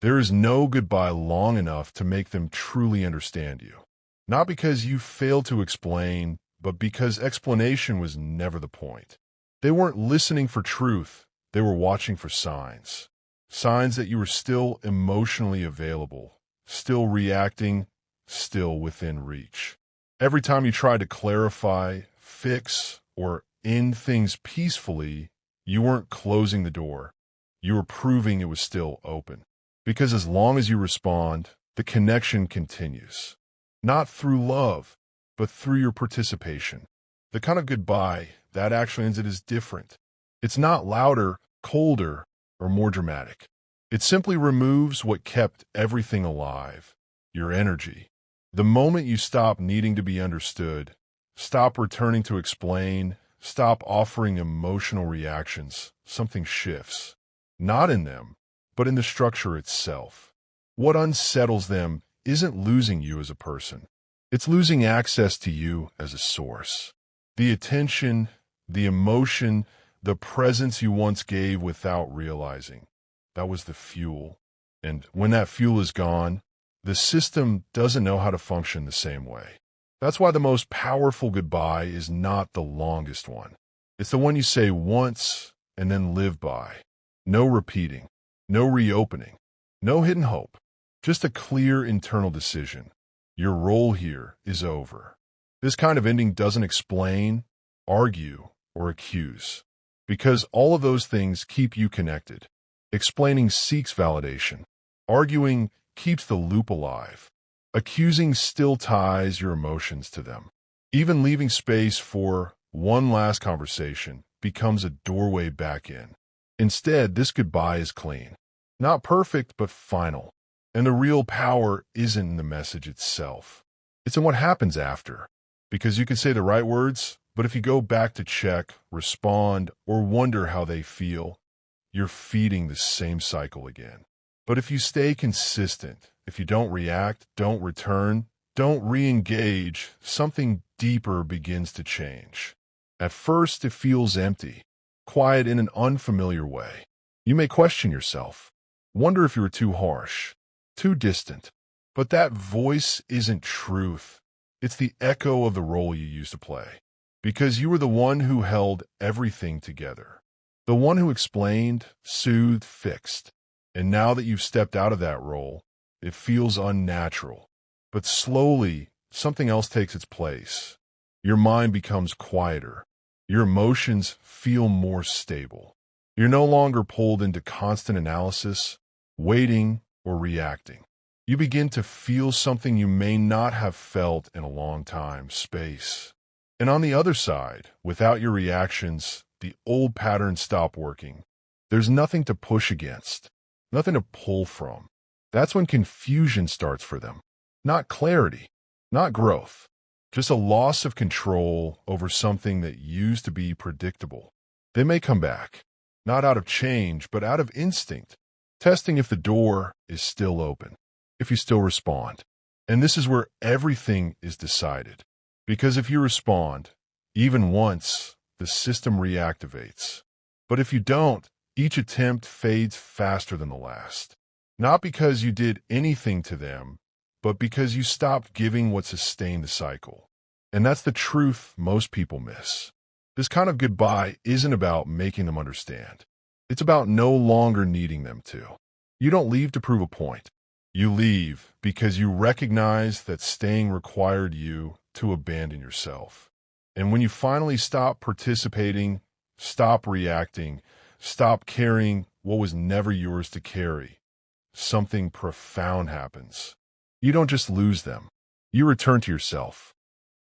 There is no goodbye long enough to make them truly understand you. Not because you failed to explain, but because explanation was never the point. They weren't listening for truth, they were watching for signs. Signs that you were still emotionally available, still reacting, still within reach. Every time you tried to clarify, fix, or end things peacefully, you weren't closing the door. You were proving it was still open. Because as long as you respond, the connection continues. Not through love, but through your participation. The kind of goodbye that actually ends it is different. It's not louder, colder, or more dramatic. It simply removes what kept everything alive, your energy. The moment you stop needing to be understood, stop returning to explain, stop offering emotional reactions, something shifts. Not in them, but in the structure itself. What unsettles them isn't losing you as a person. It's losing access to you as a source. The attention, the emotion, the presence you once gave without realizing. That was the fuel. And when that fuel is gone, the system doesn't know how to function the same way. That's why the most powerful goodbye is not the longest one. It's the one you say once and then live by. No repeating, no reopening, no hidden hope. Just a clear internal decision. Your role here is over. This kind of ending doesn't explain, argue, or accuse, because all of those things keep you connected. Explaining seeks validation. Arguing keeps the loop alive. Accusing still ties your emotions to them. Even leaving space for one last conversation becomes a doorway back in. Instead, this goodbye is clean. Not perfect, but final. And the real power isn't in the message itself. It's in what happens after. Because you can say the right words, but if you go back to check, respond, or wonder how they feel, you're feeding the same cycle again. But if you stay consistent, if you don't react, don't return, don't re-engage, something deeper begins to change. At first, it feels empty, quiet in an unfamiliar way. You may question yourself, wonder if you were too harsh, too distant. But that voice isn't truth. It's the echo of the role you used to play. Because you were the one who held everything together. The one who explained, soothed, fixed. And now that you've stepped out of that role, it feels unnatural. But slowly, something else takes its place. Your mind becomes quieter. Your emotions feel more stable. You're no longer pulled into constant analysis, waiting, or reacting. You begin to feel something you may not have felt in a long time, space. And on the other side, without your reactions, the old patterns stop working. There's nothing to push against, nothing to pull from. That's when confusion starts for them. Not clarity, not growth, just a loss of control over something that used to be predictable. They may come back, not out of change, but out of instinct, testing if the door is still open, if you still respond. And this is where everything is decided. Because if you respond, even once, the system reactivates. But if you don't, each attempt fades faster than the last. Not because you did anything to them, but because you stopped giving what sustained the cycle. And that's the truth most people miss. This kind of goodbye isn't about making them understand. It's about no longer needing them to. You don't leave to prove a point. You leave because you recognize that staying required you to abandon yourself. And when you finally stop participating, stop reacting, stop carrying what was never yours to carry, something profound happens. You don't just lose them. You return to yourself.